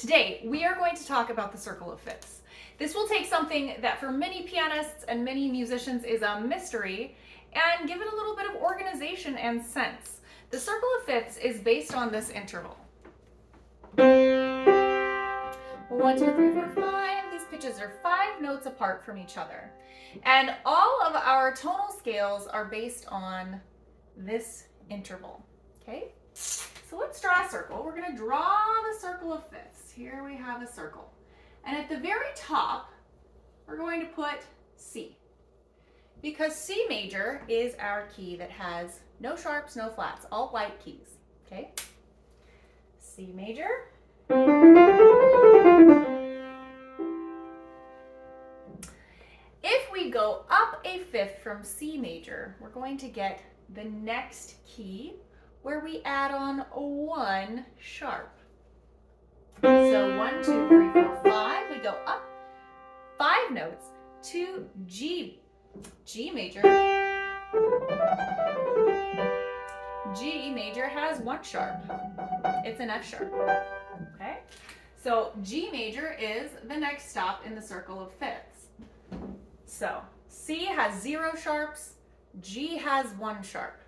Today, we are going to talk about the circle of fifths. This will take something that for many pianists and many musicians is a mystery and give it a little bit of organization and sense. The circle of fifths is based on this interval. 1, 2, 3, 4, 5. These pitches are 5 notes apart from each other. And all of our tonal scales are based on this interval. Okay? So let's draw a circle. We're going to draw the circle of fifths. Here we have a circle. And at the very top, we're going to put C. Because C major is our key that has no sharps, no flats, all white keys. Okay? C major. If we go up a fifth from C major, we're going to get the next key where we add on 1 sharp. So 1, 2, 3, 4, 5. We go up 5 notes to G. G major. G major has 1 sharp. It's an F sharp. Okay? So G major is the next stop in the circle of fifths. So C has 0 sharps, G has 1 sharp.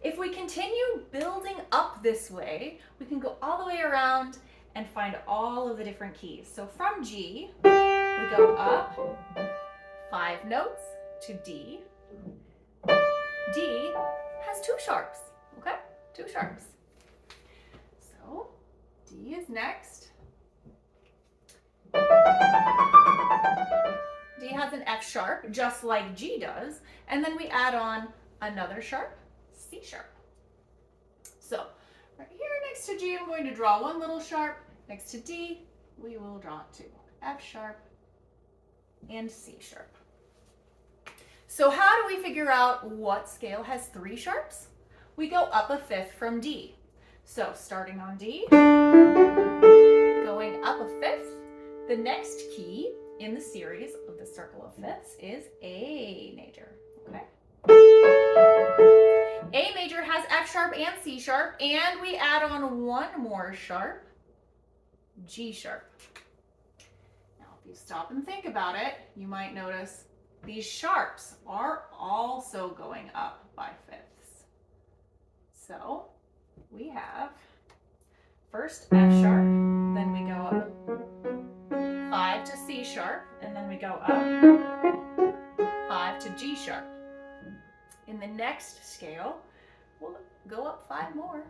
If we continue building up this way, we can go all the way around and find all of the different keys. So from G, we go up 5 notes to D. D has 2 sharps, okay? 2 sharps. So D is next. D has an F sharp, just like G does, and then we add on another sharp, C sharp. So right here next to G, I'm going to draw 1 little sharp. Next to D, we will draw 2, F sharp and C sharp. So how do we figure out what scale has 3 sharps? We go up a fifth from D. So starting on D, going up a fifth, the next key in the series of the circle of fifths is A major, okay? A major has F sharp and C sharp, and we add on 1 more sharp, G sharp. Now, if you stop and think about it, you might notice these sharps are also going up by fifths. So we have first F sharp, then we go up 5 to C sharp, and then we go up 5 to G sharp. In the next scale, we'll go up 5 more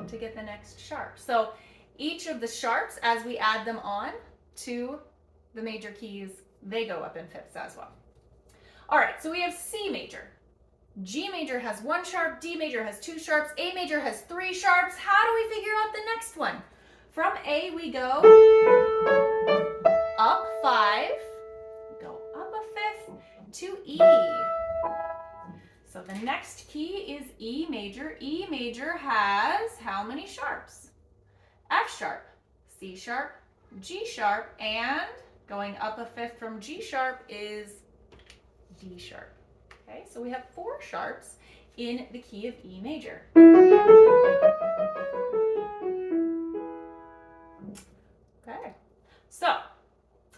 to get the next sharp. So each of the sharps, as we add them on to the major keys, they go up in fifths as well. All right, so we have C major. G major has 1 sharp, D major has 2 sharps, A major has 3 sharps. How do we figure out the next one? From A, we go up 5, go up a fifth to E. So the next key is E major. E major has how many sharps? F sharp, C sharp, G sharp, and going up a fifth from G sharp is D sharp. Okay, so we have 4 sharps in the key of E major. Okay, so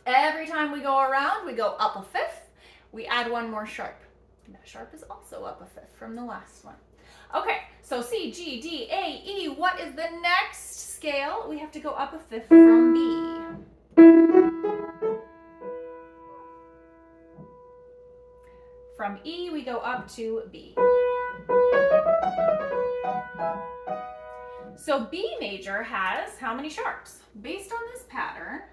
every time we go around, we go up a fifth, we add 1 more sharp. And that sharp is also up a fifth from the last one. Okay, so C, G, D, A, E. What is the next scale? We have to go up a fifth from B. From E, we go up to B. So B major has how many sharps? Based on this pattern,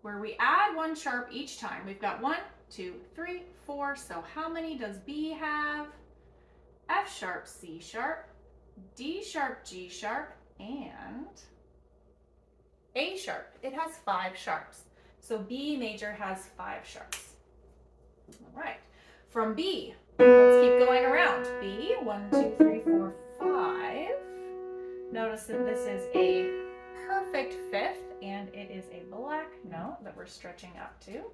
where we add 1 sharp each time, we've got 1, 2, 3, 4. So how many does B have? F sharp, C sharp, D sharp, G sharp, and A sharp. It has 5 sharps. So B major has 5 sharps. All right. From B, let's keep going around. B, 1, 2, 3, 4, 5. Notice that this is a perfect fifth, and it is a black note that we're stretching up to.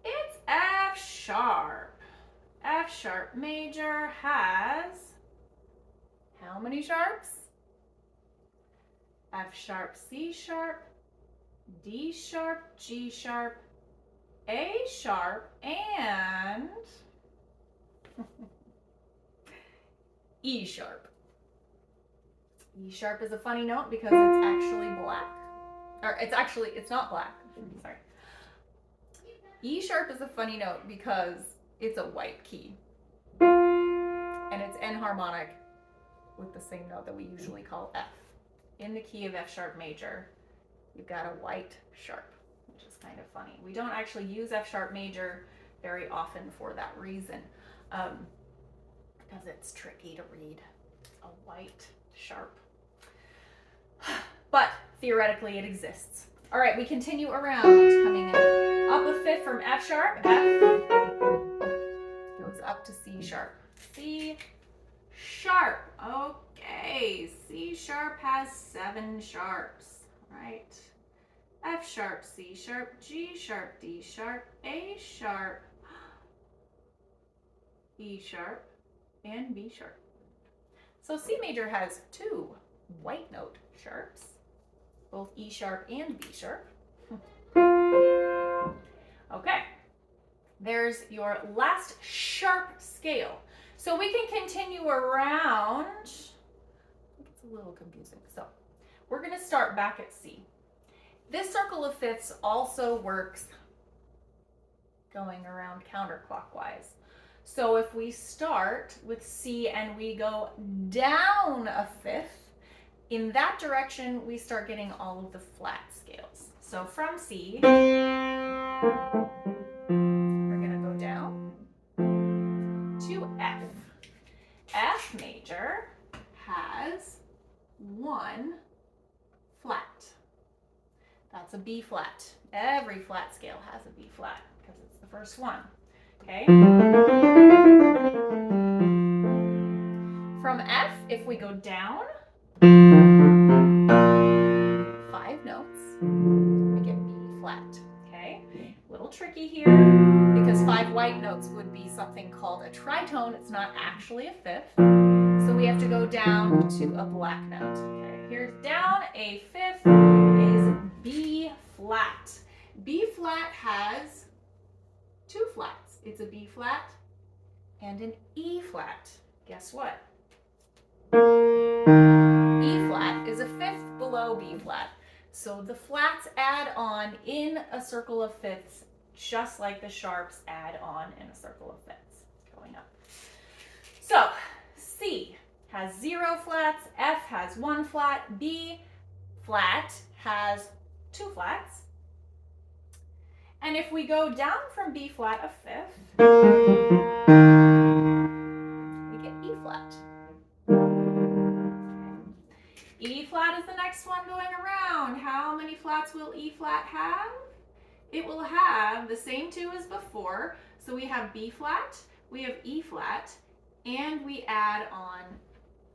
It's F sharp. F sharp major has how many sharps? F sharp, C sharp, D sharp, G sharp, A sharp, and E sharp. E sharp is a funny note because it's actually black. Or it's not black. Sorry. E sharp is a funny note because it's a white key. And it's enharmonic with the same note that we usually call F. In the key of F sharp major, you've got a white sharp, which is kind of funny. We don't actually use F sharp major very often for that reason, because it's tricky to read a white sharp. But theoretically it exists. All right, we continue around, coming in up a fifth from F sharp. F goes up to C sharp. C sharp. Okay, C sharp has 7 sharps, right? F sharp, C sharp, G sharp, D sharp, A sharp, E sharp, and B sharp. So C major has 2 white note sharps, both E sharp and B sharp. Okay, there's your last sharp scale. So we can continue around. It's a little confusing. So we're going to start back at C. This circle of fifths also works going around counterclockwise. So if we start with C and we go down a fifth, in that direction we start getting all of the flat scales. So from C, we're going to go down to F. F major has 1 flat. That's a B flat. Every flat scale has a B flat because it's the first one. Okay? From F, if we go down 5 notes, we get B flat. Okay? A little tricky here because 5 white notes would be something called a tritone. It's not actually a fifth. So we have to go down to a black note. Okay, here's down a fifth is B flat. B flat has 2 flats. It's a B flat and an E flat. Guess what? E flat is a fifth below B flat. So the flats add on in a circle of fifths, just like the sharps add on in a circle of fifths going up. So C has 0 flats, F has 1 flat, B flat has 2 flats. And if we go down from B flat a fifth, we get E flat. E flat is the next one going around. How many flats will E flat have? It will have the same 2 as before. So we have B flat, we have E flat, and we add on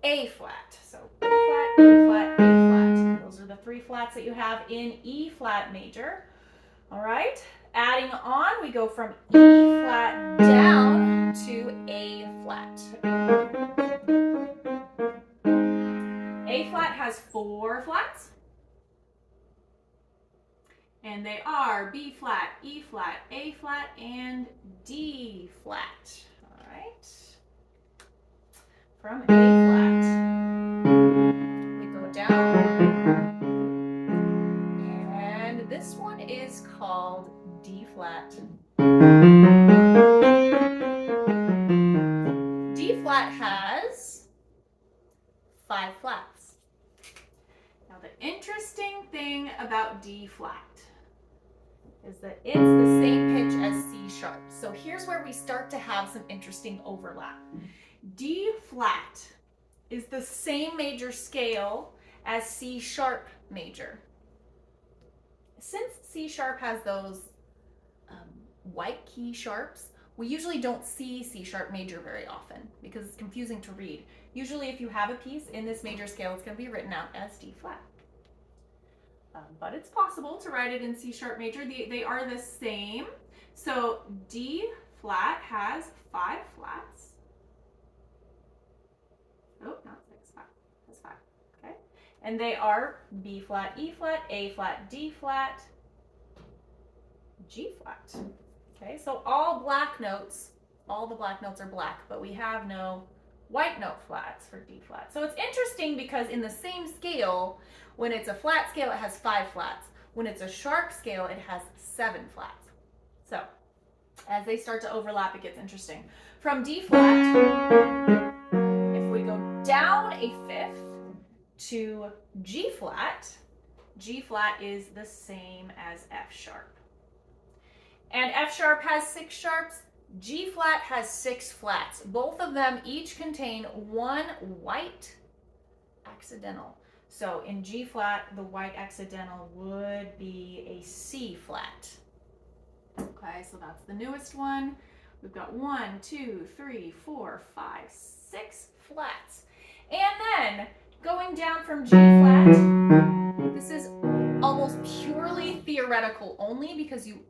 A flat. So B flat, E flat, A flat. Those are the 3 flats that you have in E flat major. All right, adding on, we go from E flat down to A flat. A flat has 4 flats. And they are B flat, E flat, A flat, and D flat. All right. From A flat, we go down. And this one is called D flat. D flat has 5 flats. Now the interesting thing about D flat is that it's the same pitch as C sharp. So here's where we start to have some interesting overlap. D flat is the same major scale as C sharp major. Since C sharp has those white key sharps, we usually don't see C sharp major very often because it's confusing to read. Usually if you have a piece in this major scale, it's going to be written out as D flat. But it's possible to write it in C sharp major. They are the same. So D flat has 5 flats. Oh, not 6, 5. That's 5. Okay. And they are B flat, E flat, A flat, D flat, G flat. Okay, so all black notes, all the black notes are black, but we have no white note flats for D flat. So it's interesting because in the same scale, when it's a flat scale, it has 5 flats. When it's a sharp scale, it has 7 flats. So as they start to overlap, it gets interesting. From D flat, if we go down a fifth to G flat is the same as F sharp. And F sharp has 6 sharps, G flat has 6 flats. Both of them each contain 1 white accidental. So in G flat, the white accidental would be a C flat. Okay, so that's the newest one. We've got 1, 2, 3, 4, 5, 6 flats. And then going down from G flat, this is almost purely theoretical only because you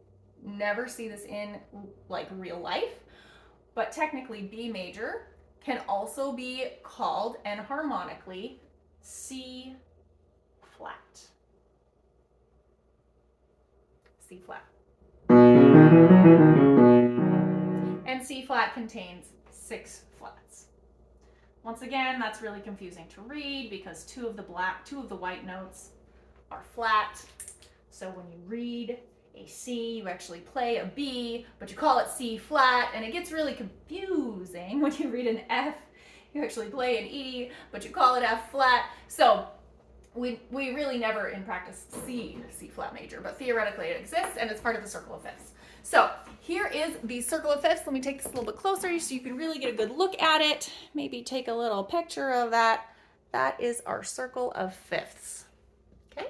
never see this in like real life, but technically B major can also be called enharmonically C flat. C flat. And C flat contains 6 flats. Once again, that's really confusing to read because two of the white notes are flat. So when you read a C, you actually play a B, but you call it C flat, and it gets really confusing when you read an F. You actually play an E, but you call it F flat. So we really never in practice see C flat major, but theoretically it exists and it's part of the circle of fifths. So here is the circle of fifths. Let me take this a little bit closer so you can really get a good look at it. Maybe take a little picture of that. That is our circle of fifths. Okay.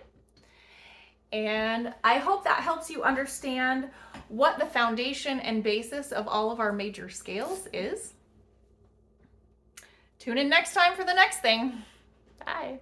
And I hope that helps you understand what the foundation and basis of all of our major scales is. Tune in next time for the next thing. Bye.